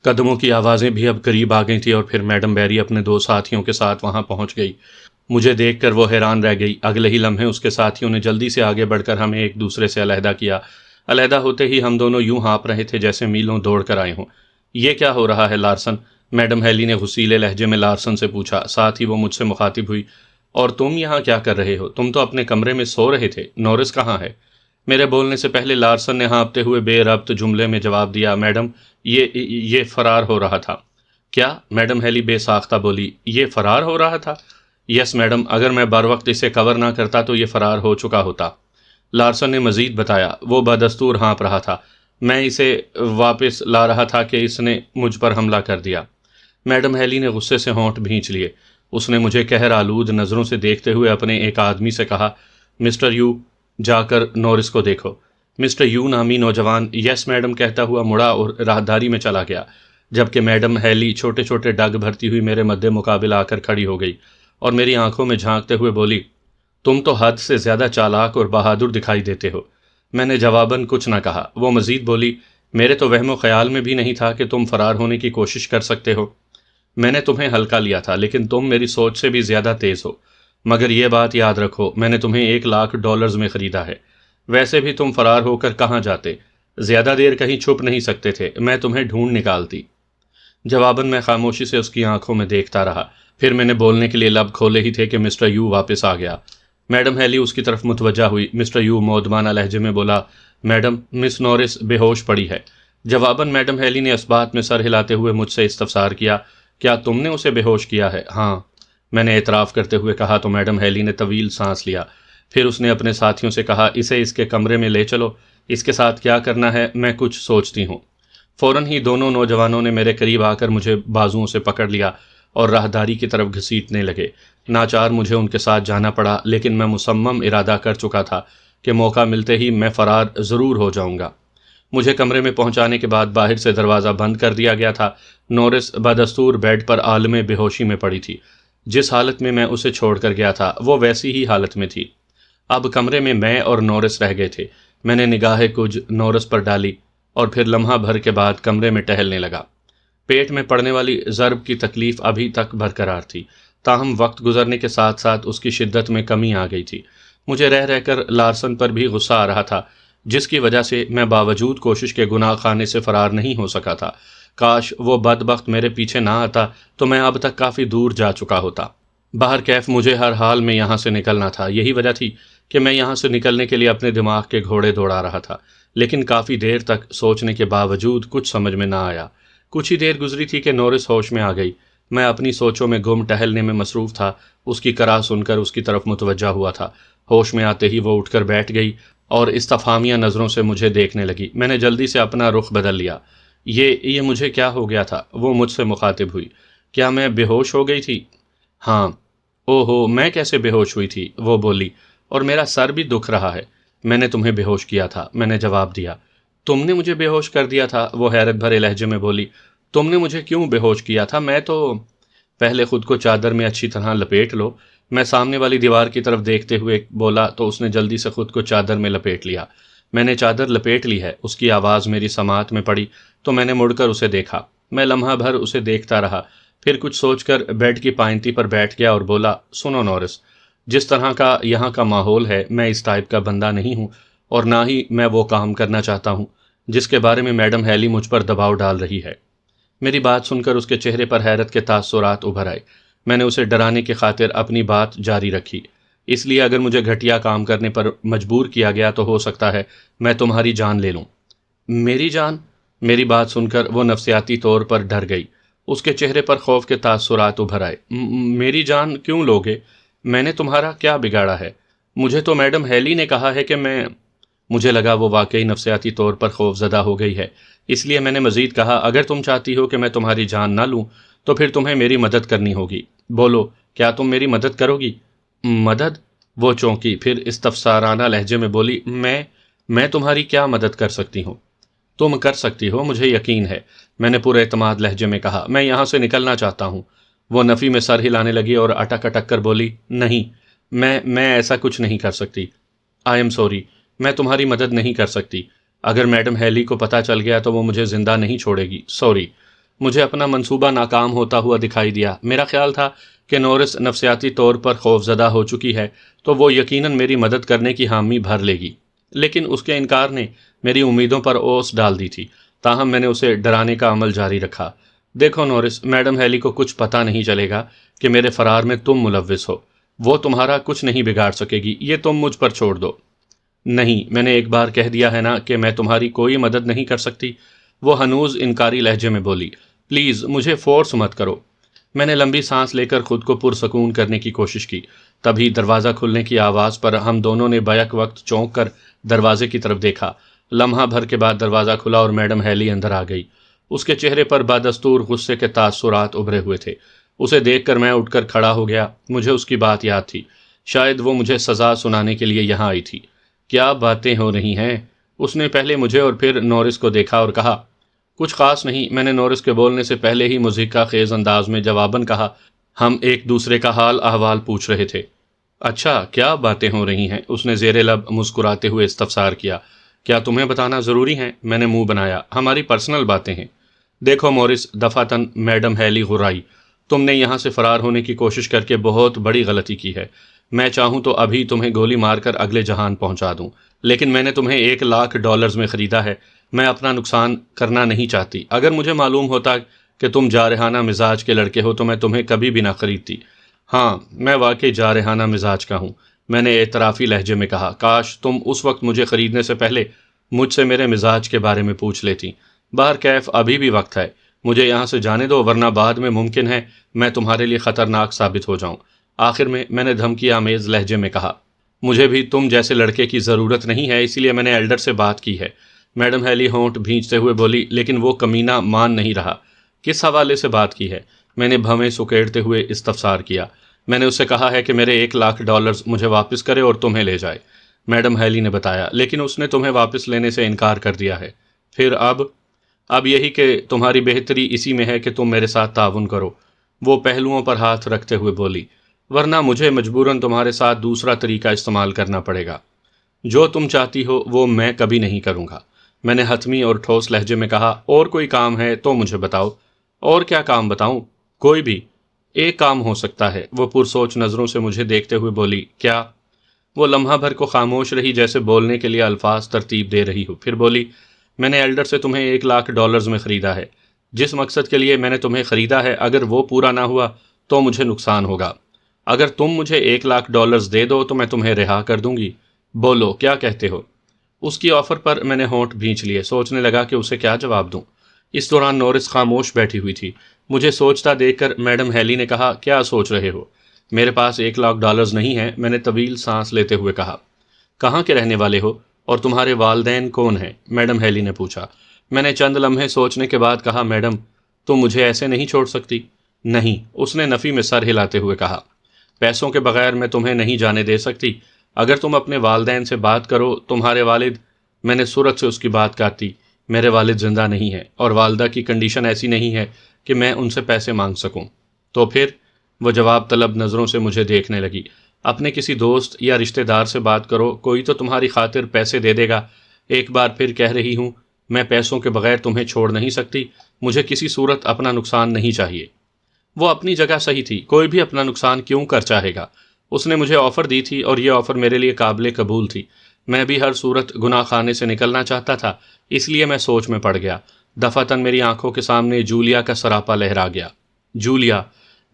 قدموں کی آوازیں بھی اب قریب آ گئی تھیں اور پھر میڈم بیری اپنے 2 ساتھیوں کے ساتھ وہاں پہنچ گئی۔ مجھے دیکھ کر وہ حیران رہ گئی۔ اگلے ہی لمحے اس کے ساتھیوں نے جلدی سے آگے بڑھ کر ہمیں ایک دوسرے سے علیحدہ کیا۔ علیحدہ ہوتے ہی ہم دونوں یوں ہانپ رہے تھے جیسے میلوں دوڑ کر آئے ہوں۔ یہ کیا ہو رہا ہے لارسن؟ میڈم ہیلی نے غصیلے لہجے میں لارسن سے پوچھا۔ ساتھ ہی وہ مجھ سے مخاطب ہوئی، اور تم یہاں کیا کر رہے ہو؟ تم تو اپنے کمرے میں سو رہے تھے۔ نورس کہاں ہے؟ میرے بولنے سے پہلے لارسن نے ہانپتے ہوئے بے ربط جملے میں جواب دیا، میڈم یہ فرار ہو رہا تھا۔ کیا؟ میڈم ہیلی بے ساختہ بولی، یہ فرار ہو رہا تھا؟ یس میڈم، اگر میں بر وقت اسے کور نہ کرتا تو یہ فرار ہو چکا ہوتا۔ لارسن نے مزید بتایا، وہ بدستور ہانپ رہا تھا، میں اسے واپس لا رہا تھا کہ اس نے مجھ پر حملہ کر دیا۔ میڈم ہیلی نے غصے سے ہونٹ بھینچ لیے۔ اس نے مجھے قہر آلود نظروں سے دیکھتے ہوئے اپنے ایک آدمی سے کہا، مسٹر یو، جا کر نورس کو دیکھو۔ مسٹر یو نامی نوجوان یس میڈم کہتا ہوا مڑا اور راہداری میں چلا گیا، جبکہ میڈم ہیلی چھوٹے چھوٹے ڈگ بھرتی ہوئی میرے مد مقابل آ کر کھڑی ہو گئی اور میری آنکھوں میں جھانکتے ہوئے بولی، تم تو حد سے زیادہ چالاک اور بہادر دکھائی دیتے ہو۔ میں نے جواباً کچھ نہ کہا۔ وہ مزید بولی، میرے تو وہم و خیال میں بھی نہیں تھا کہ تم فرار ہونے کی کوشش کر سکتے ہو۔ میں نے تمہیں ہلکا لیا تھا، لیکن تم میری سوچ سے بھی زیادہ تیز ہو۔ مگر یہ بات یاد رکھو، میں نے تمہیں $1,00,000 میں خریدا ہے۔ ویسے بھی تم فرار ہو کر کہاں جاتے؟ زیادہ دیر کہیں چھپ نہیں سکتے تھے، میں تمہیں ڈھونڈ نکالتی۔ جواباً میں خاموشی سے اس کی آنکھوں میں دیکھتا رہا۔ پھر میں نے بولنے کے لیے لب کھولے ہی تھے کہ مسٹر یو واپس آ گیا۔ میڈم ہیلی اس کی طرف متوجہ ہوئی۔ مسٹر یو مودبانہ لہجے میں بولا، میڈم، مس نورس بے ہوش پڑی ہے۔ جواباً میڈم ہیلی نے اس بات میں سر ہلاتے ہوئے مجھ سے استفسار کیا، کیا تم نے اسے بے ہوش کیا ہے؟ ہاں، میں نے اعتراف کرتے ہوئے کہا تو میڈم ہیلی نے طویل سانس لیا۔ پھر اس نے اپنے ساتھیوں سے کہا، اسے اس کے کمرے میں لے چلو، اس کے ساتھ کیا کرنا ہے میں کچھ سوچتی ہوں۔ فوراً ہی دونوں نوجوانوں نے میرے قریب آ کر مجھے بازوؤں سے پکڑ لیا اور راہداری کی طرف گھسیٹنے لگے۔ ناچار مجھے ان کے ساتھ جانا پڑا، لیکن میں مصمم ارادہ کر چکا تھا کہ موقع ملتے ہی میں فرار ضرور ہو جاؤں گا۔ مجھے کمرے میں پہنچانے کے بعد باہر سے دروازہ بند کر دیا گیا تھا۔ نورس بدستور بیڈ پر عالم بے ہوشی میں پڑی تھی۔ جس حالت میں اسے چھوڑ کر گیا تھا وہ ویسی ہی حالت میں تھی۔ اب کمرے میں اور نورس رہ گئے تھے۔ میں نے نگاہ کچھ نورس پر ڈالی اور پھر لمحہ بھر کے بعد کمرے میں ٹہلنے لگا۔ پیٹ میں پڑنے والی ضرب کی تکلیف ابھی تک برقرار تھی، تاہم وقت گزرنے کے ساتھ ساتھ اس کی شدت میں کمی آ گئی تھی۔ مجھے رہ رہ کر لارسن پر بھی غصہ آ رہا تھا، جس کی وجہ سے میں باوجود کوشش کے گناہ خانے سے فرار نہیں ہو سکا تھا۔ کاش وہ بدبخت میرے پیچھے نہ آتا تو میں اب تک کافی دور جا چکا ہوتا۔ باہر کیف مجھے ہر حال میں یہاں سے نکلنا تھا۔ یہی وجہ تھی کہ میں یہاں سے نکلنے کے لیے اپنے دماغ کے گھوڑے دوڑا رہا تھا، لیکن کافی دیر تک سوچنے کے باوجود کچھ سمجھ میں نہ آیا۔ کچھ ہی دیر گزری تھی کہ نورس ہوش میں آ گئی۔ میں اپنی سوچوں میں گم ٹہلنے میں مصروف تھا، اس کی کرا سن کر اس کی طرف متوجہ ہوا تھا۔ ہوش میں آتے ہی وہ اٹھ کر بیٹھ گئی اور استفہامیہ نظروں سے مجھے دیکھنے لگی۔ میں نے جلدی سے اپنا رخ بدل لیا۔ یہ مجھے کیا ہو گیا تھا؟ وہ مجھ سے مخاطب ہوئی۔ کیا میں بے ہوش ہو گئی تھی؟ ہاں۔ اوہو، میں کیسے بے ہوش ہوئی تھی؟ وہ بولی، اور میرا سر بھی دکھ رہا ہے۔ میں نے تمہیں بے ہوش کیا تھا، میں نے جواب دیا۔ تم نے مجھے بے ہوش کر دیا تھا؟ وہ حیرت بھرے لہجے میں بولی، تم نے مجھے کیوں بے ہوش کیا تھا؟ میں تو… پہلے خود کو چادر میں اچھی طرح لپیٹ لو۔ میں سامنے والی دیوار کی طرف دیکھتے ہوئے بولا تو اس نے جلدی سے خود کو چادر میں لپیٹ لیا۔ میں نے چادر لپیٹ لی ہے، اس کی آواز میری سماعت میں پڑی تو میں نے مڑ کر اسے دیکھا۔ میں لمحہ بھر اسے دیکھتا رہا، پھر کچھ سوچ کر بیڈ کی پائنتی پر بیٹھ گیا اور بولا، سنو نورس، جس طرح کا یہاں کا ماحول ہے میں اس ٹائپ کا بندہ نہیں ہوں، اور نہ ہی میں وہ کام کرنا چاہتا ہوں جس کے بارے میں میڈم ہیلی مجھ پر دباؤ ڈال رہی ہے۔ میری بات سن کر اس کے چہرے پر حیرت کے تاثرات ابھر آئے۔ میں نے اسے ڈرانے کی خاطر اپنی بات جاری رکھی، اس لیے اگر مجھے گھٹیا کام کرنے پر مجبور کیا گیا تو ہو سکتا ہے میں تمہاری جان لے لوں۔ میری جان؟ میری بات سن کر وہ نفسیاتی طور پر ڈر گئی۔ اس کے چہرے پر خوف کے تاثرات ابھر آئے۔ میری جان کیوں لوگے؟ میں نے تمہارا کیا بگاڑا ہے؟ مجھے تو میڈم ہیلی نے کہا ہے کہ میں… مجھے لگا وہ واقعی نفسیاتی طور پر خوف زدہ ہو گئی ہے، اس لیے میں نے مزید کہا، اگر تم چاہتی ہو کہ میں تمہاری جان نہ لوں تو پھر تمہیں میری مدد کرنی ہوگی۔ بولو، کیا تم میری مدد کرو گی؟ مدد؟ وہ چونکی، پھر استفسارانہ لہجے میں بولی، میں تمہاری کیا مدد کر سکتی ہوں؟ تم کر سکتی ہو، مجھے یقین ہے، میں نے پورے اعتماد لہجے میں کہا۔ میں یہاں سے نکلنا چاہتا ہوں۔ وہ نفی میں سر ہلانے لگی اور اٹک اٹک کر بولی، نہیں، میں ایسا کچھ نہیں کر سکتی۔ آئی ایم سوری، میں تمہاری مدد نہیں کر سکتی۔ اگر میڈم ہیلی کو پتہ چل گیا تو وہ مجھے زندہ نہیں چھوڑے گی۔ سوری۔ مجھے اپنا منصوبہ ناکام ہوتا ہوا دکھائی دیا۔ میرا خیال تھا کہ نورس نفسیاتی طور پر خوفزدہ ہو چکی ہے تو وہ یقیناً میری مدد کرنے کی حامی بھر لے گی، لیکن اس کے انکار نے میری امیدوں پر اوس ڈال دی تھی۔ تاہم میں نے اسے ڈرانے کا عمل جاری رکھا۔ دیکھو نورس، میڈم ہیلی کو کچھ پتہ نہیں چلے گا کہ میرے فرار میں تم ملوث ہو۔ وہ تمہارا کچھ نہیں بگاڑ سکے گی، یہ تم مجھ پر چھوڑ دو۔ نہیں، میں نے ایک بار کہہ دیا ہے نا کہ میں تمہاری کوئی مدد نہیں کر سکتی، وہ ہنوز انکاری لہجے میں بولی۔ پلیز مجھے فورس مت کرو۔ میں نے لمبی سانس لے کر خود کو پرسکون کرنے کی کوشش کی۔ تبھی دروازہ کھلنے کی آواز پر ہم دونوں نے بیک وقت چونک کر دروازے کی طرف دیکھا۔ لمحہ بھر کے بعد دروازہ کھلا اور میڈم ہیلی اندر آ گئی۔ اس کے چہرے پر بدستور غصے کے تاثرات ابھرے ہوئے تھے۔ اسے دیکھ کر میں اٹھ کر کھڑا ہو گیا۔ مجھے اس کی بات یاد تھی، شاید وہ مجھے سزا سنانے کے لیے یہاں آئی تھی۔ کیا باتیں ہو رہی ہیں؟ اس نے پہلے مجھے اور پھر نورس کو دیکھا اور کہا۔ کچھ خاص نہیں، میں نے نورس کے بولنے سے پہلے ہی مضحکہ خیز انداز میں جواباً کہا۔ ہم ایک دوسرے کا حال احوال پوچھ رہے تھے۔ اچھا، کیا باتیں ہو رہی ہیں؟ اس نے زیر لب مسکراتے ہوئے استفسار کیا۔ کیا تمہیں بتانا ضروری ہے؟ میں نے منہ بنایا۔ ہماری پرسنل باتیں ہیں۔ دیکھو مورس، دفعتاً میڈم ہیلی غرائی، تم نے یہاں سے فرار ہونے کی کوشش کر کے بہت بڑی غلطی کی ہے۔ میں چاہوں تو ابھی تمہیں گولی مار کر اگلے جہان پہنچا دوں، لیکن میں نے تمہیں $1,00,000 میں خریدا ہے۔ میں اپنا نقصان کرنا نہیں چاہتی۔ اگر مجھے معلوم ہوتا کہ تم جارحانہ مزاج کے لڑکے ہو تو میں تمہیں کبھی بھی نہ خریدتی۔ ہاں، میں واقعی جارحانہ مزاج کا ہوں، میں نے اعترافی لہجے میں کہا۔ کاش تم اس وقت مجھے خریدنے سے پہلے مجھ سے میرے مزاج کے بارے میں پوچھ لیتی۔ بہرکیف ابھی بھی وقت ہے، مجھے یہاں سے جانے دو، ورنہ بعد میں ممکن ہے میں تمہارے لیے خطرناک ثابت ہو جاؤں۔ آخر میں نے دھمکی آمیز لہجے میں کہا۔ مجھے بھی تم جیسے لڑکے کی ضرورت نہیں ہے، اسی لیے میں نے ایلڈر سے بات کی ہے۔ میڈم ہیلی ہونٹ بھینچتے ہوئے بولی، لیکن وہ کمینہ مان نہیں رہا۔ کس حوالے سے بات کی ہے؟ میں نے بھویں سکیڑتے ہوئے استفسار کیا۔ میں نے اس سے کہا ہے کہ میرے $1,00,000 مجھے واپس کرے اور تمہیں لے جائے، میڈم ہیلی نے بتایا، لیکن اس نے تمہیں واپس لینے سے انکار کر دیا ہے۔ پھر اب یہی کہ تمہاری بہتری اسی میں ہے کہ تم میرے ساتھ تعاون کرو، وہ پہلوؤں پر ہاتھ رکھتے ہوئے بولی، ورنہ مجھے مجبوراً تمہارے ساتھ دوسرا طریقہ استعمال کرنا پڑے گا۔ جو تم چاہتی ہو وہ میں کبھی نہیں کروں گا، میں نے حتمی اور ٹھوس لہجے میں کہا۔ اور کوئی کام ہے تو مجھے بتاؤ۔ اور کیا کام بتاؤں؟ کوئی بھی ایک کام ہو سکتا ہے، وہ پرسوچ نظروں سے مجھے دیکھتے ہوئے بولی۔ کیا؟ وہ لمحہ بھر کو خاموش رہی، جیسے بولنے کے لیے الفاظ ترتیب دے رہی ہو، پھر بولی، میں نے ایلڈر سے تمہیں $1,00,000 میں خریدا ہے۔ جس مقصد کے لیے میں نے تمہیں خریدا ہے، اگر وہ پورا نہ ہوا تو مجھے نقصان ہوگا۔ اگر تم مجھے $1,00,000 دے دو تو میں تمہیں رہا کر دوں گی۔ بولو، کیا کہتے ہو؟ اس کی آفر پر میں نے ہونٹ بھینچ لیے، سوچنے لگا کہ اسے کیا جواب دوں۔ اس دوران نورس خاموش بیٹھی ہوئی تھی۔ مجھے سوچتا دیکھ کر میڈم ہیلی نے کہا، کیا سوچ رہے ہو؟ میرے پاس $1,00,000 نہیں ہے، میں نے طویل سانس لیتے ہوئے کہا۔ کہاں کے رہنے والے ہو اور تمہارے والدین کون ہیں؟ میڈم ہیلی نے پوچھا۔ میں نے چند لمحے سوچنے کے بعد کہا، میڈم تم مجھے ایسے نہیں چھوڑ سکتی۔ نہیں، اس نے نفی میں سر ہلاتے ہوئے کہا۔ پیسوں کے بغیر میں تمہیں نہیں جانے دے سکتی۔ اگر تم اپنے والدین سے بات کرو، تمہارے والد، میں نے سرعت سے اس کی بات کاٹی، میرے والد زندہ نہیں ہیں اور والدہ کی کنڈیشن ایسی نہیں ہے کہ میں ان سے پیسے مانگ سکوں۔ تو پھر؟ وہ جواب طلب نظروں سے مجھے دیکھنے لگی۔ اپنے کسی دوست یا رشتہ دار سے بات کرو، کوئی تو تمہاری خاطر پیسے دے دے گا۔ ایک بار پھر کہہ رہی ہوں، میں پیسوں کے بغیر تمہیں چھوڑ نہیں سکتی، مجھے کسی صورت اپنا نقصان نہیں چاہیے۔ وہ اپنی جگہ صحیح تھی، کوئی بھی اپنا نقصان کیوں کر چاہے گا؟ اس نے مجھے آفر دی تھی اور یہ آفر میرے لیے قابل قبول تھی۔ میں بھی ہر صورت گناہ خانے سے نکلنا چاہتا تھا، اس لیے میں سوچ میں پڑ گیا۔ دفعتاً میری آنکھوں کے سامنے جولیا کا سراپا لہرا گیا۔ جولیا،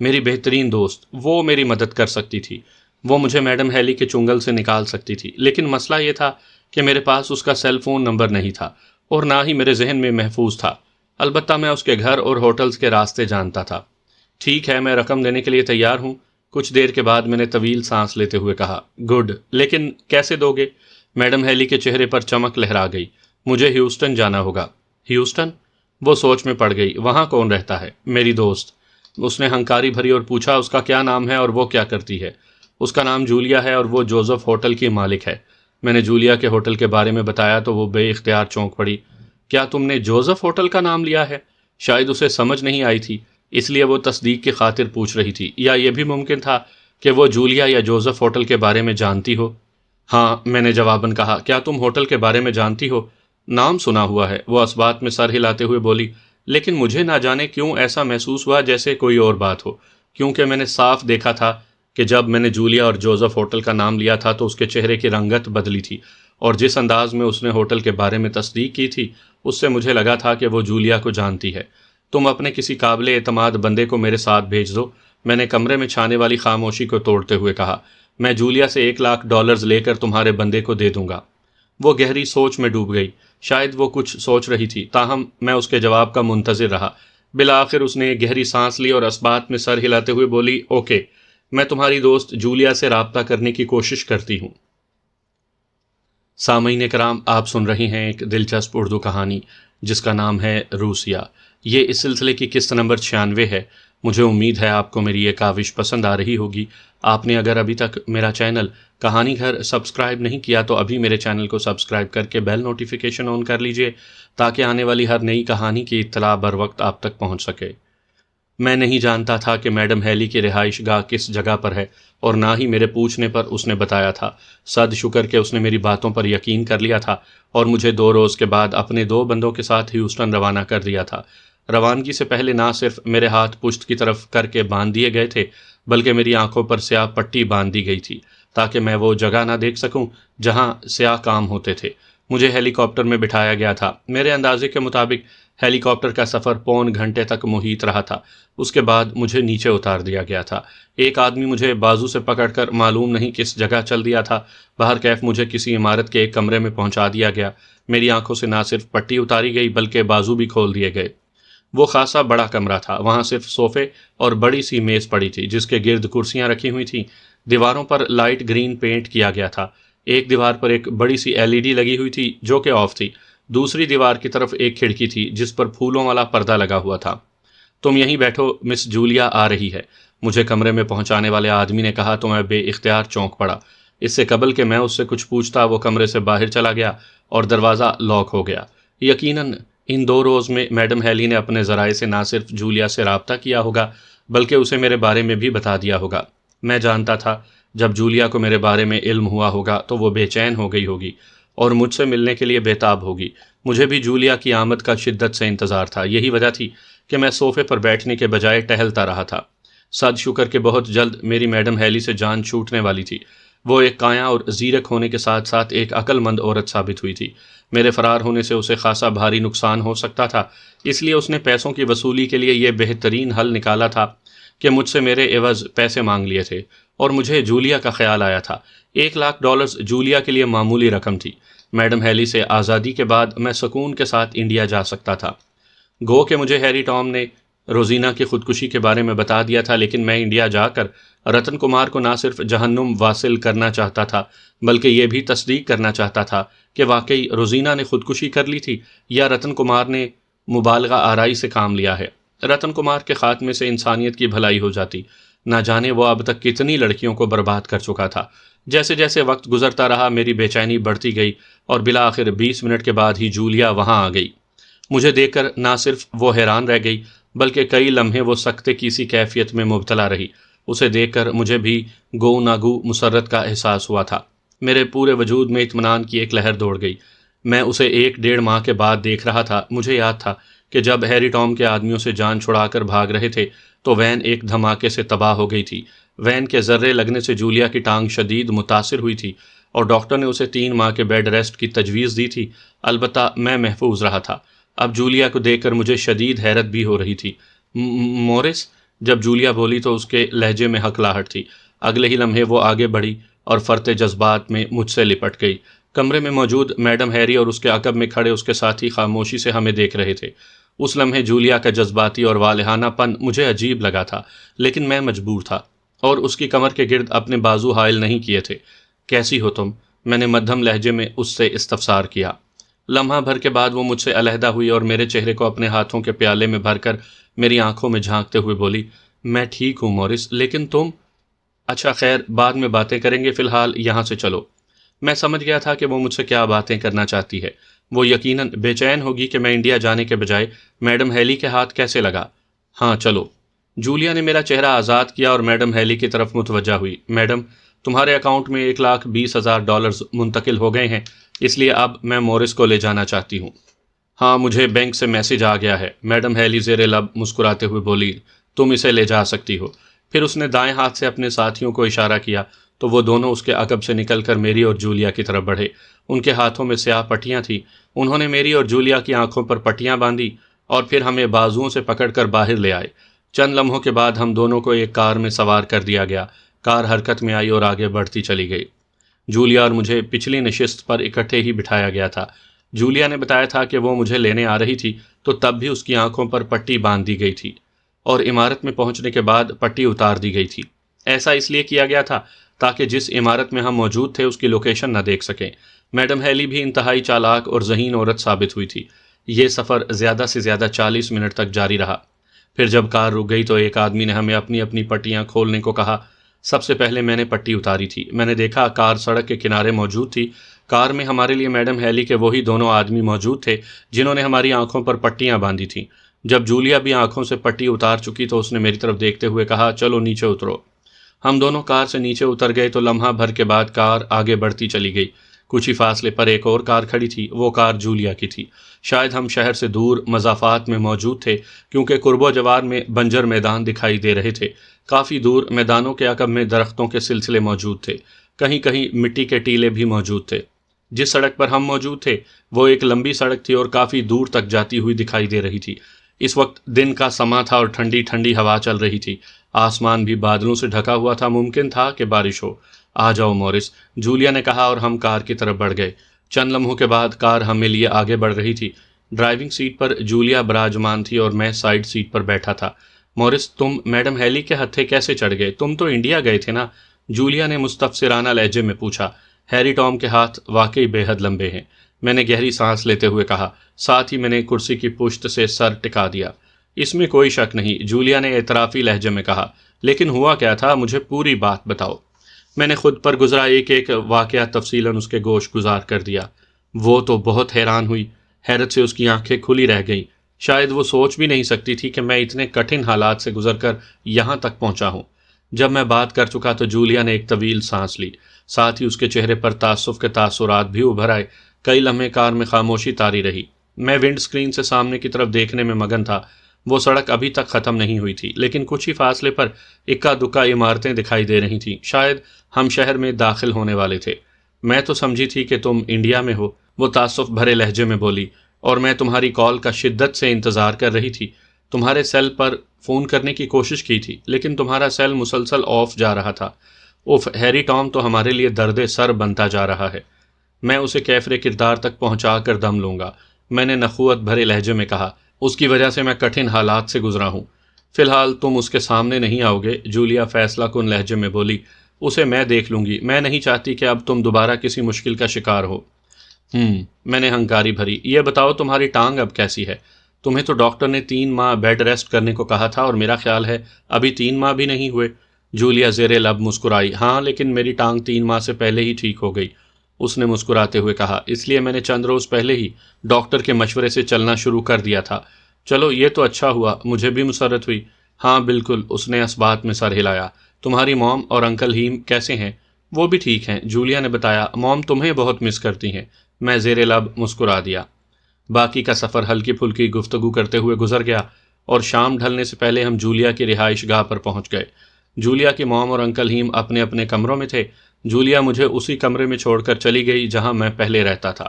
میری بہترین دوست، وہ میری مدد کر سکتی تھی، وہ مجھے میڈم ہیلی کے چنگل سے نکال سکتی تھی، لیکن مسئلہ یہ تھا کہ میرے پاس اس کا سیل فون نمبر نہیں تھا اور نہ ہی میرے ذہن میں محفوظ تھا۔ البتہ میں اس کے گھر اور ہوٹلز کے راستے جانتا تھا۔ ٹھیک ہے، میں رقم دینے کے لیے تیار ہوں۔ کچھ دیر کے بعد میں نے طویل سانس لیتے ہوئے کہا، گڈ، لیکن کیسے دو گے؟ میڈم ہیلی کے چہرے پر چمک لہرا گئی۔ مجھے ہیوسٹن جانا ہوگا۔ ہیوسٹن؟ وہ سوچ میں پڑ گئی۔ وہاں کون رہتا ہے؟ میری دوست۔ اس نے ہنکاری بھری اور پوچھا، اس کا کیا نام ہے اور وہ کیا کرتی ہے؟ اس کا نام جولیا ہے اور وہ جوزف ہوٹل کی مالک ہے۔ میں نے جولیا کے ہوٹل کے بارے میں بتایا تو وہ بے اختیار چونک پڑی۔ کیا تم نے جوزف ہوٹل کا نام لیا ہے؟ شاید اسے سمجھ نہیں آئی تھی، اس لیے وہ تصدیق کی خاطر پوچھ رہی تھی، یا یہ بھی ممکن تھا کہ وہ جولیا یا جوزف ہوٹل کے بارے میں جانتی ہو۔ ہاں، میں نے جواباً کہا۔ کیا تم ہوٹل کے بارے میں جانتی ہو؟ نام سنا ہوا ہے، وہ اس بات میں سر ہلاتے ہوئے بولی۔ لیکن مجھے نہ جانے کیوں ایسا محسوس ہوا جیسے کوئی اور بات ہو، کیونکہ میں نے صاف دیکھا تھا کہ جب میں نے جولیا اور جوزف ہوٹل کا نام لیا تھا تو اس کے چہرے کی رنگت بدلی تھی، اور جس انداز میں اس نے ہوٹل کے بارے میں تصدیق کی تھی اس سے مجھے لگا تھا کہ وہ جولیا کو جانتی ہے۔ تم اپنے کسی قابل اعتماد بندے کو میرے ساتھ بھیج دو، میں نے کمرے میں چھانے والی خاموشی کو توڑتے ہوئے کہا۔ میں جولیا سے $1,00,000 لے کر تمہارے بندے کو دے دوں گا۔ وہ گہری سوچ میں ڈوب گئی، شاید وہ کچھ سوچ رہی تھی، تاہم میں اس کے جواب کا منتظر رہا۔ بالآخر اس نے ایک گہری سانس لی اور اسبات میں سر ہلاتے ہوئے بولی، اوکے، میں تمہاری دوست جولیا سے رابطہ کرنے کی کوشش کرتی ہوں۔ سامعین کرام، آپ سن رہی ہیں ایک دلچسپ اردو کہانی جس کا نام ہے روسیا۔ یہ اس سلسلے کی قسط نمبر 96 ہے۔ مجھے امید ہے آپ کو میری یہ کاوش پسند آ رہی ہوگی۔ آپ نے اگر ابھی تک میرا چینل کہانی گھر سبسکرائب نہیں کیا تو ابھی میرے چینل کو سبسکرائب کر کے بیل نوٹیفیکیشن آن کر لیجئے تاکہ آنے والی ہر نئی کہانی کی اطلاع بر وقت آپ تک پہنچ سکے۔ میں نہیں جانتا تھا کہ میڈم ہیلی کی رہائش گاہ کس جگہ پر ہے، اور نہ ہی میرے پوچھنے پر اس نے بتایا تھا۔ صد شکر کہ اس نے میری باتوں پر یقین کر لیا تھا اور مجھے 2 روز کے بعد اپنے 2 بندوں کے ساتھ ہیوسٹن روانہ کر دیا تھا۔ روانگی سے پہلے نہ صرف میرے ہاتھ پشت کی طرف کر کے باندھ دیے گئے تھے بلکہ میری آنکھوں پر سیاہ پٹی باندھ دی گئی تھی تاکہ میں وہ جگہ نہ دیکھ سکوں جہاں سیاہ کام ہوتے تھے۔ مجھے ہیلی کاپٹر میں بٹھایا گیا تھا۔ میرے اندازے کے مطابق ہیلی کاپٹر کا سفر 1.25 گھنٹے تک محیط رہا تھا۔ اس کے بعد مجھے نیچے اتار دیا گیا تھا۔ ایک آدمی مجھے بازو سے پکڑ کر معلوم نہیں کس جگہ چل دیا تھا۔ بہرکیف مجھے کسی عمارت کے ایک کمرے میں پہنچا دیا گیا۔ میری آنکھوں سے نہ صرف پٹی اتاری گئی بلکہ بازو بھی کھول دیے گئے۔ وہ خاصا بڑا کمرہ تھا۔ وہاں صرف صوفے اور بڑی سی میز پڑی تھی جس کے گرد کرسیاں رکھی ہوئی تھیں۔ دیواروں پر لائٹ گرین پینٹ کیا گیا تھا۔ ایک دیوار پر ایک بڑی سی LED لگی ہوئی تھی جو کہ آف تھی۔ دوسری دیوار کی طرف ایک کھڑکی تھی جس پر پھولوں والا پردہ لگا ہوا تھا۔ تم یہیں بیٹھو، مس جولیا آ رہی ہے، مجھے کمرے میں پہنچانے والے آدمی نے کہا تو میں بے اختیار چونک پڑا۔ اس سے قبل کہ میں اس سے کچھ پوچھتا وہ کمرے سے باہر چلا گیا اور دروازہ لاک ہو گیا۔ یقیناً ان 2 روز میں میڈم ہیلی نے اپنے ذرائع سے نہ صرف جولیا سے رابطہ کیا ہوگا بلکہ اسے میرے بارے میں بھی بتا دیا ہوگا۔ میں جانتا تھا جب جولیا کو میرے بارے میں علم ہوا ہوگا تو وہ بے چین ہو گئی ہوگی اور مجھ سے ملنے کے لیے بےتاب ہوگی۔ مجھے بھی جولیا کی آمد کا شدت سے انتظار تھا۔ یہی وجہ تھی کہ میں صوفے پر بیٹھنے کے بجائے ٹہلتا رہا تھا۔ صد شکر کہ بہت جلد میری میڈم ہیلی سے جان چھوٹنے والی تھی۔ وہ ایک کایاں اور زیرک ہونے کے ساتھ ساتھ ایک عقل مند عورت ثابت ہوئی تھی۔ میرے فرار ہونے سے اسے خاصا بھاری نقصان ہو سکتا تھا، اس لیے اس نے پیسوں کی وصولی کے لیے یہ بہترین حل نکالا تھا کہ مجھ سے میرے عوض پیسے مانگ لیے تھے، اور مجھے جولیا کا خیال آیا تھا۔ $1,00,000 جولیا کے لیے معمولی رقم تھی۔ میڈم ہیلی سے آزادی کے بعد میں سکون کے ساتھ انڈیا جا سکتا تھا۔ گو کہ مجھے ہیری ٹام نے روزینہ کی خودکشی کے بارے میں بتا دیا تھا، لیکن میں انڈیا جا کر رتن کمار کو نہ صرف جہنم واصل کرنا چاہتا تھا بلکہ یہ بھی تصدیق کرنا چاہتا تھا کہ واقعی روزینہ نے خودکشی کر لی تھی یا رتن کمار نے مبالغہ آرائی سے کام لیا ہے۔ رتن کمار کے خاتمے سے انسانیت کی بھلائی ہو جاتی۔ نہ جانے وہ اب تک کتنی لڑکیوں کو برباد کر چکا تھا۔ جیسے جیسے وقت گزرتا رہا میری بے چینی بڑھتی گئی اور بالآخر 20 منٹ کے بعد ہی جولیا وہاں آ گئی۔ مجھے دیکھ کر نہ صرف وہ حیران رہ گئی بلکہ کئی لمحے وہ سکتے کی سی کیفیت میں مبتلا رہی۔ اسے دیکھ کر مجھے بھی گو ناگو مسرت کا احساس ہوا تھا۔ میرے پورے وجود میں اطمینان کی ایک لہر دوڑ گئی۔ میں اسے 1.5 ماہ کے بعد دیکھ رہا تھا۔ مجھے یاد تھا کہ جب ہیری ٹام کے آدمیوں سے جان چھڑا کر بھاگ رہے تھے تو وین ایک دھماکے سے تباہ ہو گئی تھی۔ وین کے ذرے لگنے سے جولیا کی ٹانگ شدید متاثر ہوئی تھی اور ڈاکٹر نے اسے 3 ماہ کے بیڈ ریسٹ کی تجویز دی تھی۔ البتہ میں محفوظ رہا تھا۔ اب جولیا کو دیکھ کر مجھے شدید حیرت بھی ہو رہی تھی۔ مورس، جب جولیا بولی تو اس کے لہجے میں ہکلاہٹ تھی۔ اگلے ہی لمحے وہ آگے بڑھی اور فرتے جذبات میں مجھ سے لپٹ گئی۔ کمرے میں موجود میڈم ہیری اور اس کے عقب میں کھڑے اس کے ساتھی خاموشی سے ہمیں دیکھ رہے تھے۔ اس لمحے جولیا کا جذباتی اور والہانہ پن مجھے عجیب لگا تھا، لیکن میں مجبور تھا اور اس کی کمر کے گرد اپنے بازو حائل نہیں کیے تھے۔ کیسی ہو تم؟ میں نے مدھم لہجے میں اس سے استفسار کیا۔ لمحہ بھر کے بعد وہ مجھ سے علیحدہ ہوئی اور میرے چہرے کو اپنے ہاتھوں کے پیالے میں بھر کر میری آنکھوں میں جھانکتے ہوئے بولی، میں ٹھیک ہوں مورس، لیکن تم؟ اچھا خیر، بعد میں باتیں کریں گے، فی الحال یہاں سے چلو۔ میں سمجھ گیا تھا کہ وہ مجھ سے کیا باتیں کرنا چاہتی ہے۔ وہ یقیناً بے چین ہوگی کہ میں انڈیا جانے کے بجائے میڈم ہیلی کے ہاتھ کیسے لگا۔ ہاں چلو۔ جولیا نے میرا چہرہ آزاد کیا اور میڈم ہیلی کی طرف متوجہ ہوئی۔ میڈم، تمہارے اکاؤنٹ میں $1,20,000 منتقل ہو گئے ہیں، اس لیے اب میں مورس کو لے جانا چاہتی ہوں۔ ہاں، مجھے بینک سے میسج آ گیا ہے، میڈم ہیلی زیر لب مسکراتے ہوئے بولی۔ تم اسے لے جا سکتی ہو۔ پھر اس نے دائیں ہاتھ سے اپنے ساتھیوں کو اشارہ کیا تو وہ دونوں اس کے عقب سے نکل کر میری اور جولیا کی طرف بڑھے۔ ان کے ہاتھوں میں سیاہ پٹیاں تھیں۔ انہوں نے میری اور جولیا کی آنکھوں پر پٹیاں باندھی اور پھر ہمیں بازوؤں سے پکڑ کر باہر لے آئے۔ چند لمحوں کے بعد ہم دونوں کو ایک کار میں سوار کر دیا گیا۔ کار حرکت میں آئی اور آگے بڑھتی چلی گئی۔ جولیا اور مجھے پچھلی نشست پر اکٹھے ہی بٹھایا گیا تھا۔ جولیا نے بتایا تھا کہ وہ مجھے لینے آ رہی تھی تو تب بھی اس کی آنکھوں پر پٹی باندھ دی گئی تھی اور عمارت میں پہنچنے کے بعد پٹی اتار دی گئی تھی۔ ایسا اس لیے کیا گیا تھا تاکہ جس عمارت میں ہم موجود تھے اس کی لوکیشن نہ دیکھ سکیں۔ میڈم ہیلی بھی انتہائی چالاک اور ذہین عورت ثابت ہوئی تھی۔ یہ سفر زیادہ سے زیادہ 40 منٹ تک جاری رہا۔ پھر جب کار رک گئی تو ایک آدمی نے ہمیں اپنی اپنی پٹیاں کھولنے کو کہا۔ سب سے پہلے میں نے پٹی اتاری تھی۔ میں نے دیکھا کار سڑک کے کنارے موجود تھی۔ کار میں ہمارے لیے میڈم ہیلی کے وہی دونوں آدمی موجود تھے جنہوں نے ہماری آنکھوں پر پٹیاں باندھی تھیں۔ جب جولیا بھی آنکھوں سے پٹی اتار چکی تو اس نے میری طرف دیکھتے ہوئے کہا، چلو نیچے اترو۔ ہم دونوں کار سے نیچے اتر گئے تو لمحہ بھر کے بعد کار آگے بڑھتی چلی گئی۔ کچھ ہی فاصلے پر ایک اور کار کھڑی تھی۔ وہ کار جولیا کی تھی۔ شاید ہم شہر سے دور مضافات میں موجود تھے کیونکہ قرب و جوار میں بنجر میدان دکھائی دے رہے تھے۔ کافی دور میدانوں کے عقب میں درختوں کے سلسلے موجود تھے۔ کہیں کہیں مٹی کے ٹیلے بھی موجود تھے۔ جس سڑک پر ہم موجود تھے وہ ایک لمبی سڑک تھی اور کافی دور تک جاتی ہوئی دکھائی دے رہی تھی۔ اس وقت دن کا سماں تھا اور ٹھنڈی ٹھنڈی ہوا چل رہی تھی۔ آسمان بھی بادلوں سے ڈھکا ہوا تھا، ممکن تھا کہ بارش ہو۔ آ جاؤ مورس، جولیا نے کہا اور ہم کار کی طرف بڑھ گئے۔ چند لمحوں کے بعد کار ہمیں لیے آگے بڑھ رہی تھی۔ ڈرائیونگ سیٹ پر جولیا براجمان تھی اور میں سائیڈ سیٹ پر بیٹھا تھا۔ مورس، تم میڈم ہیلی کے ہتھے کیسے چڑھ گئے؟ تم تو انڈیا گئے تھے نا؟ جولیا نے مستفسرانہ لہجے میں پوچھا۔ ہیری ٹام کے ہاتھ واقعی بے حد لمبے ہیں، میں نے گہری سانس لیتے ہوئے کہا۔ ساتھ ہی میں نے کرسی کی پشت سے سر ٹکا دیا۔ اس میں کوئی شک نہیں، جولیا نے اعترافی لہجے میں کہا، لیکن ہوا کیا تھا؟ مجھے پوری بات بتاؤ۔ میں نے خود پر گزرا ایک ایک واقعہ تفصیلاً اس کے گوش گزار کر دیا۔ وہ تو بہت حیران ہوئی۔ حیرت سے اس کی آنکھیں کھلی رہ گئیں۔ شاید وہ سوچ بھی نہیں سکتی تھی کہ میں اتنے کٹھن حالات سے گزر کر یہاں تک پہنچا ہوں۔ جب میں بات کر چکا تو جولیا نے ایک طویل سانس لی۔ ساتھ ہی اس کے چہرے پر تأسف کے تاثرات بھی ابھر آئے۔ کئی لمحے کار میں خاموشی طاری رہی۔ میں ونڈ اسکرین سے سامنے کی طرف دیکھنے میں مگن تھا۔ وہ سڑک ابھی تک ختم نہیں ہوئی تھی لیکن کچھ ہی فاصلے پر اکا دکا عمارتیں دکھائی دے رہی تھیں۔ شاید ہم شہر میں داخل ہونے والے تھے۔ میں تو سمجھی تھی کہ تم انڈیا میں ہو، وہ تأسف بھرے لہجے میں بولی، اور میں تمہاری کال کا شدت سے انتظار کر رہی تھی۔ تمہارے سیل پر فون کرنے کی کوشش کی تھی لیکن تمہارا سیل مسلسل آف جا رہا تھا۔ اف، ہیری ٹام تو ہمارے لیے درد سر بنتا جا رہا ہے۔ میں اسے کیفر کردار تک پہنچا کر دم لوں گا، میں نے نخوت بھرے لہجے میں کہا۔ اس کی وجہ سے میں کٹھن حالات سے گزرا ہوں۔ فی الحال تم اس کے سامنے نہیں آؤ گے، جولیا فیصلہ کن لہجے میں بولی۔ اسے میں دیکھ لوں گی، میں نہیں چاہتی کہ اب تم دوبارہ کسی مشکل کا شکار ہو۔ میں نے ہنکاری بھری۔ یہ بتاؤ تمہاری ٹانگ اب کیسی ہے؟ تمہیں تو ڈاکٹر نے 3 ماہ بیڈ ریسٹ کرنے کو کہا تھا اور میرا خیال ہے ابھی 3 ماہ بھی نہیں ہوئے۔ جولیا زیر لب مسکرائی۔ ہاں، لیکن میری ٹانگ 3 ماہ سے پہلے ہی ٹھیک ہو گئی، اس نے مسکراتے ہوئے کہا۔ اس لیے میں نے چند روز پہلے ہی ڈاکٹر کے مشورے سے چلنا شروع کر دیا تھا۔ چلو یہ تو اچھا ہوا، مجھے بھی مسرت ہوئی۔ ہاں بالکل، اس نے اس بات میں سر ہلایا۔ تمہاری موم اور انکل ہیم کیسے ہیں؟ وہ بھی ٹھیک ہیں، جولیا نے بتایا۔ موم تمہیں بہت مس کرتی ہیں، میں زیر لب مسکرا دیا۔ باقی کا سفر ہلکی پھلکی گفتگو کرتے ہوئے گزر گیا اور شام ڈھلنے سے پہلے ہم جولیا کی رہائش گاہ پر پہنچ گئے۔ جولیا کی موم اور انکل ہیم اپنے اپنے کمروں میں تھے۔ جولیا مجھے اسی کمرے میں چھوڑ کر چلی گئی جہاں میں پہلے رہتا تھا۔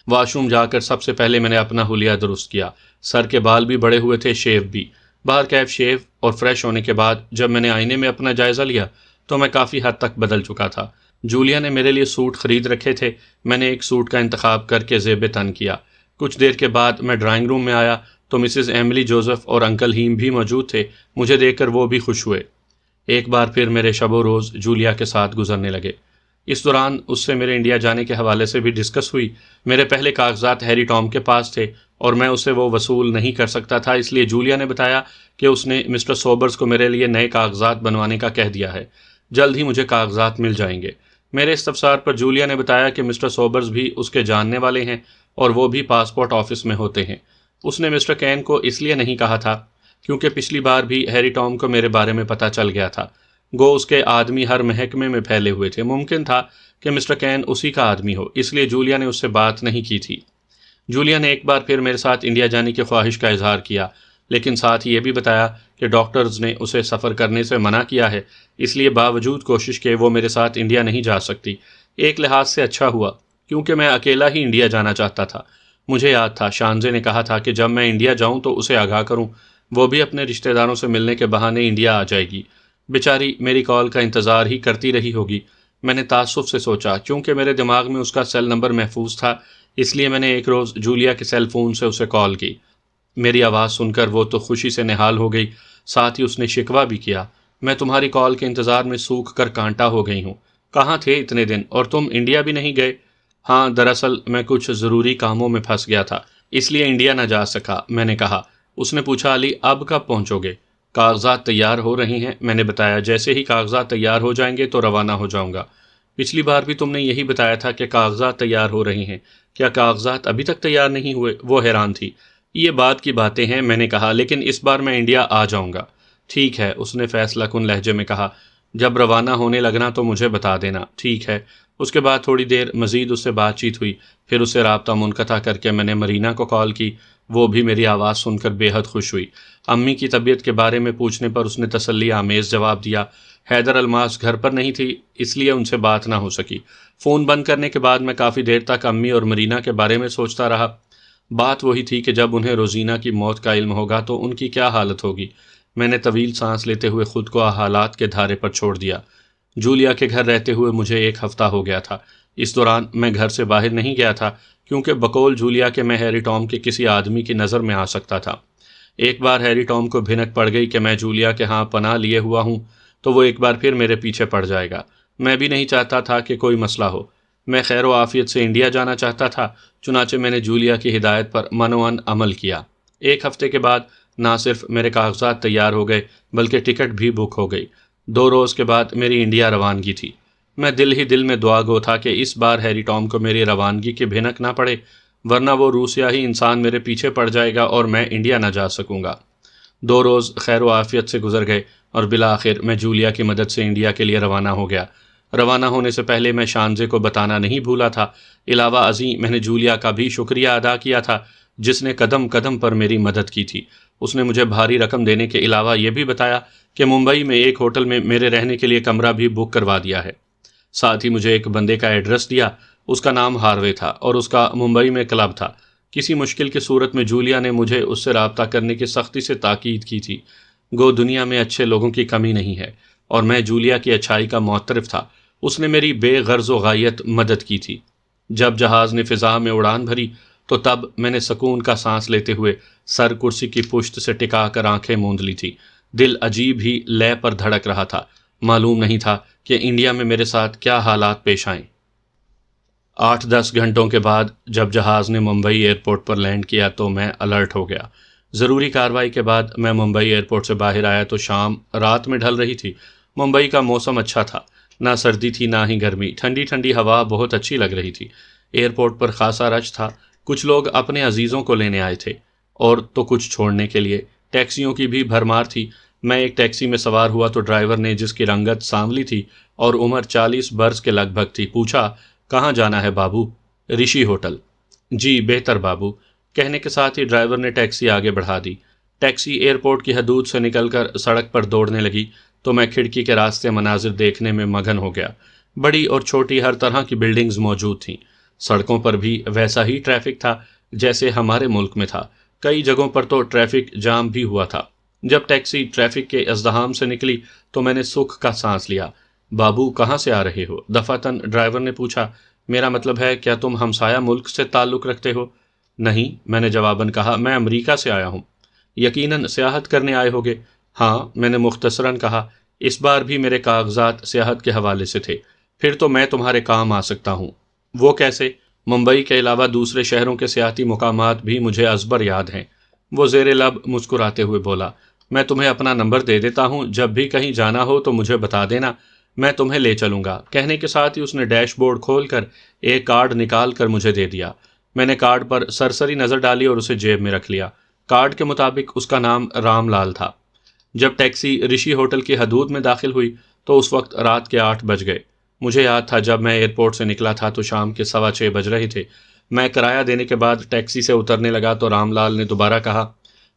واش روم جا کر سب سے پہلے میں نے اپنا حلیہ درست کیا۔ سر کے بال بھی بڑے ہوئے تھے، شیو بھی۔ باہر کیف شیو اور فریش ہونے کے بعد جب میں نے آئینے میں اپنا جائزہ لیا تو میں کافی حد تک بدل چکا تھا۔ جولیا نے میرے لیے سوٹ خرید رکھے تھے، میں نے ایک سوٹ کا انتخاب کر کے زیب تن کیا۔ کچھ دیر کے بعد میں ڈرائنگ روم میں آیا تو مسز ایملی جوزف اور انکل ہیم بھی موجود تھے۔ مجھے دیکھ کر وہ بھی خوش ہوئے۔ ایک بار پھر میرے شب و روز جولیا کے ساتھ گزرنے لگے۔ اس دوران اس سے میرے انڈیا جانے کے حوالے سے بھی ڈسکس ہوئی۔ میرے پہلے کاغذات ہیری ٹام کے پاس تھے اور میں اسے وہ وصول نہیں کر سکتا تھا، اس لیے جولیا نے بتایا کہ اس نے مسٹر سوبرز کو میرے لیے نئے کاغذات بنوانے کا کہہ دیا ہے۔ جلد ہی مجھے کاغذات مل جائیں گے۔ میرے استفسار پر جولیا نے بتایا کہ مسٹر سوبرز بھی اس کے جاننے والے ہیں اور وہ بھی پاسپورٹ آفس میں ہوتے ہیں۔ اس نے مسٹر کین کو اس لیے نہیں کہا تھا کیونکہ پچھلی بار بھی ہیری ٹام کو میرے بارے میں پتہ چل گیا تھا۔ گو اس کے آدمی ہر محکمے میں پھیلے ہوئے تھے، ممکن تھا کہ مسٹر کین اسی کا آدمی ہو، اس لیے جولیا نے اس سے بات نہیں کی تھی۔ جولیا نے ایک بار پھر میرے ساتھ انڈیا جانے کی خواہش کا اظہار کیا، لیکن ساتھ ہی یہ بھی بتایا کہ ڈاکٹرز نے اسے سفر کرنے سے منع کیا ہے، اس لیے باوجود کوشش کے وہ میرے ساتھ انڈیا نہیں جا سکتی۔ ایک لحاظ سے اچھا ہوا، کیونکہ میں اکیلا ہی انڈیا جانا چاہتا تھا۔ مجھے یاد تھا شانزے نے کہا تھا کہ جب میں انڈیا جاؤں تو اسے آگاہ کروں، وہ بھی اپنے رشتہ داروں سے ملنے کے بہانے انڈیا آ جائے گی۔ بیچاری میری کال کا انتظار ہی کرتی رہی ہوگی۔ میں نے تعصب سے سوچا، کیونکہ میرے دماغ میں اس کا سیل نمبر محفوظ تھا، اس لیے میں نے ایک روز جولیا کے سیل فون سے اسے کال کی۔ میری آواز سن کر وہ تو خوشی سے نہال ہو گئی، ساتھ ہی اس نے شکوہ بھی کیا، میں تمہاری کال کے انتظار میں سوکھ کر کانٹا ہو گئی ہوں۔ کہاں تھے اتنے دن، اور تم انڈیا بھی نہیں گئے؟ ہاں، دراصل میں کچھ ضروری کاموں میں پھنس گیا تھا، اس لیے انڈیا نہ جا سکا، میں نے کہا۔ اس نے پوچھا، علی اب کب پہنچو گے؟ کاغذات تیار ہو رہی ہیں، میں نے بتایا، جیسے ہی کاغذات تیار ہو جائیں گے تو روانہ ہو جاؤں گا۔ پچھلی بار بھی تم نے یہی بتایا تھا کہ کاغذات تیار ہو رہی ہیں، کیا کاغذات ابھی تک تیار نہیں ہوئے؟ وہ حیران تھی۔ یہ بات کی باتیں ہیں، میں نے کہا، لیکن اس بار میں انڈیا آ جاؤں گا۔ ٹھیک ہے، اس نے فیصلہ کن لہجے میں کہا، جب روانہ ہونے لگنا تو مجھے بتا دینا۔ ٹھیک ہے۔ اس کے بعد تھوڑی دیر مزید اس سے بات چیت ہوئی، پھر اس سے رابطہ منقطع کر کے میں نے مرینا کو کال کی۔ وہ بھی میری آواز سن کر بے حد خوش ہوئی۔ امی کی طبیعت کے بارے میں پوچھنے پر اس نے تسلی آمیز جواب دیا۔ حیدر الماس گھر پر نہیں تھی، اس لیے ان سے بات نہ ہو سکی۔ فون بند کرنے کے بعد میں کافی دیر تک امی اور مرینا کے بارے میں سوچتا رہا۔ بات وہی تھی کہ جب انہیں روزینہ کی موت کا علم ہوگا تو ان کی کیا حالت ہوگی۔ میں نے طویل سانس لیتے ہوئے خود کو حالات کے دھارے پر چھوڑ دیا۔ جولیا کے گھر رہتے ہوئے مجھے ایک ہفتہ ہو گیا تھا۔ اس دوران میں گھر سے باہر نہیں گیا تھا، کیونکہ بقول جولیا کہ میں ہیری ٹام کے کسی آدمی کی نظر میں آ سکتا تھا۔ ایک بار ہیری ٹام کو بھنک پڑ گئی کہ میں جولیا کے ہاں پناہ لیے ہوا ہوں، تو وہ ایک بار پھر میرے پیچھے پڑ جائے گا۔ میں بھی نہیں چاہتا تھا کہ کوئی مسئلہ ہو۔ میں خیر و عافیت سے انڈیا جانا چاہتا تھا، چنانچہ میں نے جولیا کی ہدایت پر منوان عمل کیا۔ ایک ہفتے کے بعد نہ صرف میرے کاغذات تیار ہو گئے بلکہ ٹکٹ بھی بک ہو گئی۔ 2 روز کے بعد میری انڈیا روانگی تھی۔ میں دل ہی دل میں دعا گو تھا کہ اس بار ہیری ٹام کو میری روانگی کی بھنک نہ پڑے، ورنہ وہ روسیا ہی انسان میرے پیچھے پڑ جائے گا اور میں انڈیا نہ جا سکوں گا۔ 2 روز خیر و عافیت سے گزر گئے اور بالآخر میں جولیا کی مدد سے انڈیا کے لیے روانہ ہو گیا۔ روانہ ہونے سے پہلے میں شانزے کو بتانا نہیں بھولا تھا۔ علاوہ ازیں میں نے جولیا کا بھی شکریہ ادا کیا تھا، جس نے قدم قدم پر میری مدد کی تھی۔ اس نے مجھے بھاری رقم دینے کے علاوہ یہ بھی بتایا کہ ممبئی میں ایک ہوٹل میں میرے رہنے کے لیے کمرہ بھی بک کروا دیا ہے۔ ساتھ ہی مجھے ایک بندے کا ایڈریس دیا، اس کا نام ہاروے تھا اور اس کا ممبئی میں کلب تھا۔ کسی مشکل کی صورت میں جولیا نے مجھے اس سے رابطہ کرنے کی سختی سے تاکید کی تھی۔ گو دنیا میں اچھے لوگوں کی کمی نہیں ہے، اور میں جولیا کی اچھائی کا معترف تھا۔ اس نے میری بے غرض و غایت مدد کی تھی۔ جب جہاز نے فضا میں اڑان بھری تو تب میں نے سکون کا سانس لیتے ہوئے سر کرسی کی پشت سے ٹکا کر آنکھیں موند لی تھی۔ دل عجیب ہی لے پر دھڑک رہا تھا۔ معلوم نہیں تھا کہ انڈیا میں میرے ساتھ کیا حالات پیش آئیں۔ 8-10 گھنٹوں کے بعد جب جہاز نے ممبئی ایئرپورٹ پر لینڈ کیا تو میں الرٹ ہو گیا۔ ضروری کارروائی کے بعد میں ممبئی ایئرپورٹ سے باہر آیا تو شام رات میں ڈھل رہی تھی۔ ممبئی کا موسم اچھا تھا، نہ سردی تھی نہ ہی گرمی، ٹھنڈی ٹھنڈی ہوا بہت اچھی لگ رہی تھی۔ ایئرپورٹ پر خاصا رش تھا، کچھ لوگ اپنے عزیزوں کو لینے آئے تھے اور تو کچھ چھوڑنے کے لیے۔ ٹیکسیوں کی بھی بھرمار تھی۔ میں ایک ٹیکسی میں سوار ہوا تو ڈرائیور نے، جس کی رنگت سانولی تھی اور عمر 40 برس کے لگ بھگ تھی، پوچھا، کہاں جانا ہے بابو؟ رشی ہوٹل۔ جی بہتر بابو، کہنے کے ساتھ ہی ڈرائیور نے ٹیکسی آگے بڑھا دی۔ ٹیکسی ایئرپورٹ کی حدود سے نکل کر سڑک پر دوڑنے لگی تو میں کھڑکی کے راستے مناظر دیکھنے میں مگن ہو گیا۔ بڑی اور چھوٹی ہر طرح کی بلڈنگز موجود تھیں۔ سڑکوں پر بھی ویسا ہی ٹریفک تھا جیسے ہمارے ملک میں تھا۔ کئی جگہوں پر تو ٹریفک جام بھی ہوا تھا۔ جب ٹیکسی ٹریفک کے ازدحام سے نکلی تو میں نے سکھ کا سانس لیا۔ بابو کہاں سے آ رہے ہو؟ دفعتاً ڈرائیور نے پوچھا۔ میرا مطلب ہے کیا تم ہمسایہ ملک سے تعلق رکھتے ہو؟ نہیں، میں نے جواباً کہا، میں امریکہ سے آیا ہوں۔ یقیناً سیاحت کرنے آئے ہوگے؟ ہاں، میں نے مختصراً کہا۔ اس بار بھی میرے کاغذات سیاحت کے حوالے سے تھے۔ پھر تو میں تمہارے کام آ سکتا ہوں۔ وہ کیسے؟ ممبئی کے علاوہ دوسرے شہروں کے سیاحتی مقامات بھی مجھے ازبر یاد ہیں۔ وہ زیر لب مسکراتے ہوئے بولا، میں تمہیں اپنا نمبر دے دیتا ہوں، جب بھی کہیں جانا ہو تو مجھے بتا دینا، میں تمہیں لے چلوں گا۔ کہنے کے ساتھ ہی اس نے ڈیش بورڈ کھول کر ایک کارڈ نکال کر مجھے دے دیا۔ میں نے کارڈ پر سرسری نظر ڈالی اور اسے جیب میں رکھ لیا۔ کارڈ کے مطابق اس کا نام رام لال تھا۔ جب ٹیکسی رشی ہوٹل کی حدود میں داخل ہوئی تو اس وقت رات کے 8 بج گئے۔ مجھے یاد تھا جب میں ایئرپورٹ سے نکلا تھا تو شام کے 6:15 بج رہے تھے۔ میں کرایہ دینے کے بعد ٹیکسی سے اترنے لگا تو رام لال نے دوبارہ کہا،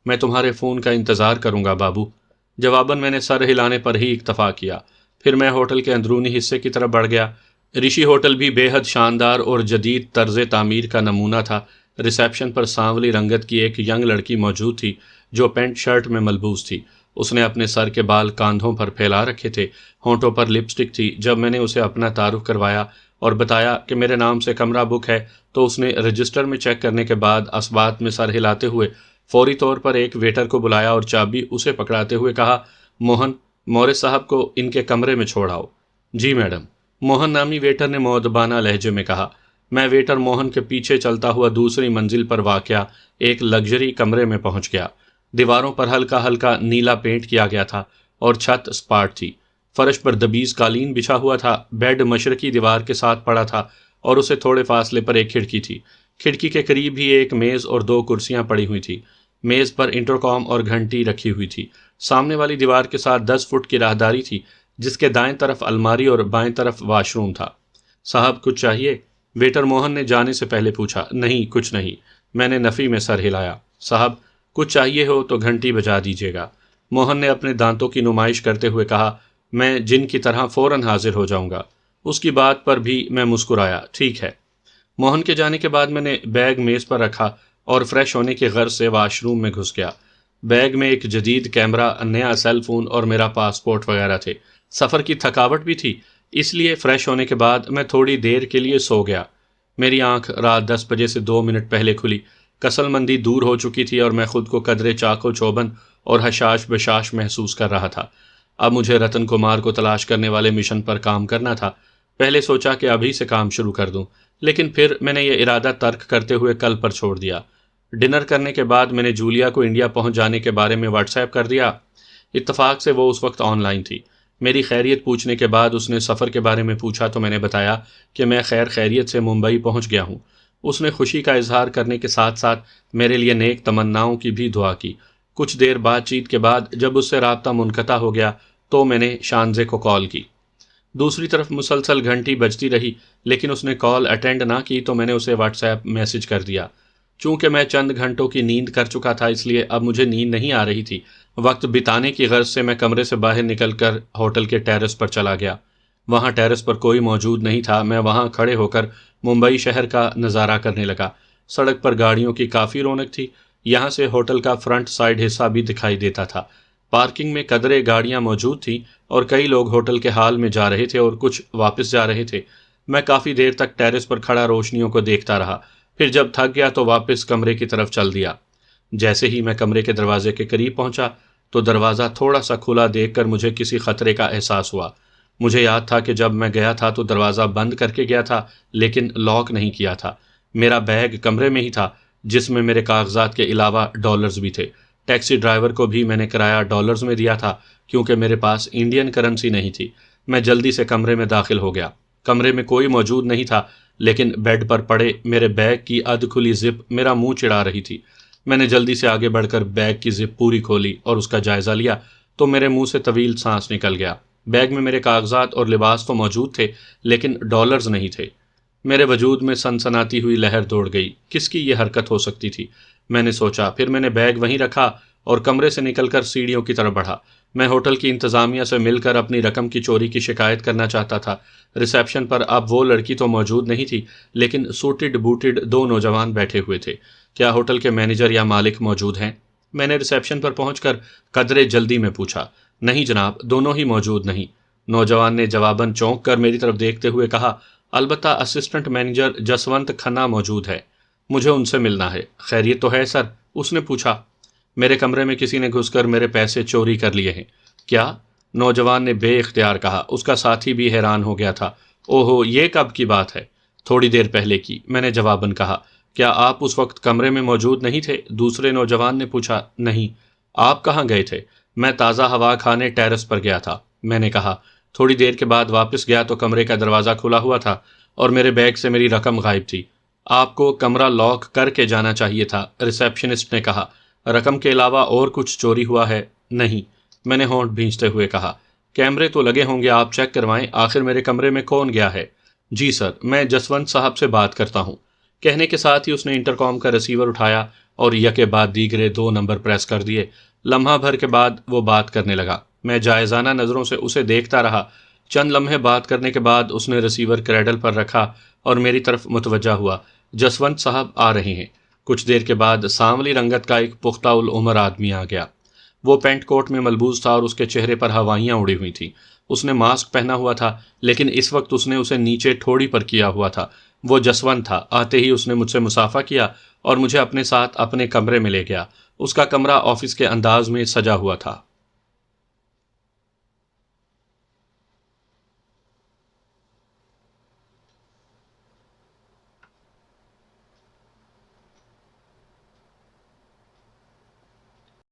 میں تمہارے فون کا انتظار کروں گا بابو۔ جواباً میں نے سر ہلانے پر ہی اکتفا کیا۔ پھر میں ہوٹل کے اندرونی حصے کی طرف بڑھ گیا۔ رشی ہوٹل بھی بے حد شاندار اور جدید طرز تعمیر کا نمونہ تھا۔ ریسیپشن پر سانولی رنگت کی ایک ینگ لڑکی موجود تھی جو پینٹ شرٹ میں ملبوس تھی۔ اس نے اپنے سر کے بال کاندھوں پر پھیلا رکھے تھے، ہونٹوں پر لپسٹک تھی۔ جب میں نے اسے اپنا تعارف کروایا اور بتایا کہ میرے نام سے کمرہ بک ہے تو اس نے رجسٹر میں چیک کرنے کے بعد اسبات میں سر ہلاتے ہوئے فوری طور پر ایک ویٹر کو بلایا اور چابی اسے پکڑاتے ہوئے کہا، موہن، مورس صاحب کو ان کے کمرے میں چھوڑ آؤ۔ جی میڈم، موہن نامی ویٹر نے مؤدبانہ لہجے میں کہا۔ میں ویٹر موہن کے پیچھے چلتا ہوا دوسری منزل پر واقع ایک لگژری کمرے میں پہنچ گیا۔ دیواروں پر ہلکا ہلکا نیلا پینٹ کیا گیا تھا اور چھت سپاٹ تھی۔ فرش پر دبیز قالین بچھا ہوا تھا۔ بیڈ مشرقی دیوار کے ساتھ پڑا تھا اور اسے تھوڑے فاصلے پر ایک کھڑکی تھی۔ کھڑکی کے قریب ہی ایک میز اور 2 کرسیاں پڑی ہوئی تھی۔ میز پر انٹرکام اور گھنٹی رکھی ہوئی تھی۔ سامنے والی دیوار کے ساتھ 10 فٹ کی راہداری تھی جس کے دائیں طرف الماری اور بائیں طرف واش روم تھا۔ صاحب کچھ چاہیے؟ ویٹر موہن نے جانے سے پہلے پوچھا۔ نہیں، کچھ نہیں، میں نے نفی میں سر ہلایا۔ صاحب کچھ چاہیے ہو تو گھنٹی بجا دیجیے گا، موہن نے اپنے دانتوں کی نمائش کرتے ہوئے کہا۔ میں جن کی طرح فوراً حاضر ہو جاؤں گا۔ اس کی بات پر بھی میں مسکرایا۔ ٹھیک ہے۔ موہن کے جانے کے بعد میں نے بیگ میز پر رکھا اور فریش ہونے کی غرض سے واش روم میں گھس گیا۔ بیگ میں ایک جدید کیمرہ، نیا سیل فون اور میرا پاسپورٹ وغیرہ تھے۔ سفر کی تھکاوٹ بھی تھی، اس لیے فریش ہونے کے بعد میں تھوڑی دیر کے لیے سو گیا۔ میری آنکھ رات 10 بجے سے 2 منٹ پہلے کھلی۔ کسل مندی دور ہو چکی تھی اور میں خود کو قدرے چاق و چوبند اور حشاش بشاش محسوس کر رہا تھا۔ اب مجھے رتن کمار کو تلاش کرنے والے مشن پر کام کرنا تھا۔ پہلے سوچا کہ ابھی سے کام شروع کر دوں، لیکن پھر میں نے یہ ارادہ ترک کرتے ہوئے کل پر چھوڑ دیا۔ ڈنر کرنے کے بعد میں نے جولیا کو انڈیا پہنچ جانے کے بارے میں واٹس ایپ کر دیا۔ اتفاق سے وہ اس وقت آن لائن تھی۔ میری خیریت پوچھنے کے بعد اس نے سفر کے بارے میں پوچھا تو میں نے بتایا کہ میں خیر خیریت سے ممبئی پہنچ گیا ہوں۔ اس نے خوشی کا اظہار کرنے کے ساتھ ساتھ میرے لیے نیک تمناؤں کی بھی دعا کی۔ کچھ دیر بات چیت کے بعد جب اس سے رابطہ منقطع ہو گیا تو میں نے شانزے کو کال کی۔ دوسری طرف مسلسل گھنٹی بجتی رہی لیکن اس نے کال اٹینڈ نہ کی تو میں نے اسے واٹس ایپ میسج کر دیا۔ چونکہ میں چند گھنٹوں کی نیند کر چکا تھا اس لیے اب مجھے نیند نہیں آ رہی تھی۔ وقت بتانے کی غرض سے میں کمرے سے باہر نکل کر ہوٹل کے ٹیرس پر چلا گیا۔ وہاں ٹیرس پر کوئی موجود نہیں تھا۔ میں وہاں کھڑے ہو کر ممبئی شہر کا نظارہ کرنے لگا۔ سڑک پر گاڑیوں کی کافی رونق تھی۔ یہاں سے ہوٹل کا فرنٹ سائڈ حصہ بھی دکھائی دیتا تھا۔ پارکنگ میں قدرے گاڑیاں موجود تھیں اور کئی لوگ ہوٹل کے ہال میں جا رہے تھے اور کچھ واپس جا رہے تھے۔ میں کافی دیر تک ٹیرس پر کھڑا روشنیوں کو دیکھتا رہا، پھر جب تھک گیا تو واپس کمرے کی طرف چل دیا۔ جیسے ہی میں کمرے کے دروازے کے قریب پہنچا تو دروازہ تھوڑا سا کھلا دیکھ کر مجھے کسی خطرے کا احساس ہوا۔ مجھے یاد تھا کہ جب میں گیا تھا تو دروازہ بند کر کے گیا تھا لیکن لاک نہیں کیا تھا۔ میرا بیگ کمرے میں ہی تھا جس میں میرے کاغذات کے علاوہ ڈالرز بھی تھے۔ ٹیکسی ڈرائیور کو بھی میں نے کرایہ ڈالرز میں دیا تھا کیونکہ میرے پاس انڈین کرنسی نہیں تھی۔ میں جلدی سے کمرے میں داخل ہو گیا۔ کمرے میں کوئی موجود نہیں تھا لیکن بیڈ پر پڑے میرے بیگ کی ادھ کھلی زپ میرا منہ چڑھا رہی تھی۔ میں نے جلدی سے آگے بڑھ کر بیگ کی زپ پوری کھولی اور اس کا جائزہ لیا تو میرے منہ سے طویل سانس نکل گیا۔ بیگ میں میرے کاغذات اور لباس تو موجود تھے لیکن ڈالرز نہیں تھے۔ میرے وجود میں سنسناتی ہوئی لہر دوڑ گئی۔ کس کی یہ حرکت ہو سکتی تھی؟ میں نے سوچا۔ پھر میں نے بیگ وہیں رکھا اور کمرے سے نکل کر سیڑھیوں کی طرف بڑھا۔ میں ہوٹل کی انتظامیہ سے مل کر اپنی رقم کی چوری کی شکایت کرنا چاہتا تھا۔ ریسیپشن پر اب وہ لڑکی تو موجود نہیں تھی لیکن سوٹڈ بوٹڈ 2 نوجوان بیٹھے ہوئے تھے۔ کیا ہوٹل کے مینیجر یا مالک موجود ہیں؟ میں نے ریسیپشن پر پہنچ کر قدرے جلدی میں پوچھا۔ نہیں جناب، دونوں ہی موجود نہیں۔ نوجوان نے جواباً چونک کر میری طرف دیکھتے ہوئے کہا، البتہ اسسٹنٹ مینیجر جسونت کھنہ موجود ہے، مجھے ان سے ملنا ہے۔ خیریت تو ہے سر؟ اس نے پوچھا۔ میرے کمرے میں کسی نے گھس کر میرے پیسے چوری کر لیے ہیں۔ کیا؟ نوجوان نے بے اختیار کہا۔ اس کا ساتھی بھی حیران ہو گیا تھا۔ اوہو، یہ کب کی بات ہے؟ تھوڑی دیر پہلے کی، میں نے جواباً کہا۔ کیا آپ اس وقت کمرے میں موجود نہیں تھے؟ دوسرے نوجوان نے پوچھا۔ نہیں۔ آپ کہاں گئے تھے؟ میں تازہ ہوا کھانے ٹیرس پر گیا تھا، میں نے کہا۔ تھوڑی دیر کے بعد واپس گیا تو کمرے کا دروازہ کھلا ہوا تھا اور میرے بیگ سے میری رقم غائب تھی۔ آپ کو کمرہ لاک کر کے جانا چاہیے تھا، ریسیپشنسٹ نے کہا۔ رقم کے علاوہ اور کچھ چوری ہوا ہے؟ نہیں، میں نے ہونٹ بھینچتے ہوئے کہا۔ کیمرے تو لگے ہوں گے، آپ چیک کروائیں، آخر میرے کمرے میں کون گیا ہے؟ جی سر، میں جسونت صاحب سے بات کرتا ہوں۔ کہنے کے ساتھ ہی اس نے انٹرکام کا ریسیور اٹھایا اور یکے بعد دیگرے 2 نمبر پریس کر دیے۔ لمحہ بھر کے بعد وہ بات کرنے لگا۔ میں جائزانہ نظروں سے اسے دیکھتا رہا۔ چند لمحے بات کرنے کے بعد اس نے ریسیور کریڈل پر رکھا اور میری طرف متوجہ ہوا۔ جسونت صاحب آ رہے ہیں۔ کچھ دیر کے بعد سانولی رنگت کا ایک پختہ العمر آدمی آ گیا۔ وہ پینٹ کوٹ میں ملبوس تھا اور اس کے چہرے پر ہوائیاں اڑی ہوئی تھیں۔ اس نے ماسک پہنا ہوا تھا، لیکن اس وقت اس نے اسے نیچے ٹھوڑی پر کیا ہوا تھا۔ وہ جسونت تھا۔ آتے ہی اس نے مجھ سے مصافحہ کیا اور مجھے اپنے ساتھ اپنے کمرے میں لے گیا۔ اس کا کمرہ آفس کے انداز میں سجا ہوا تھا۔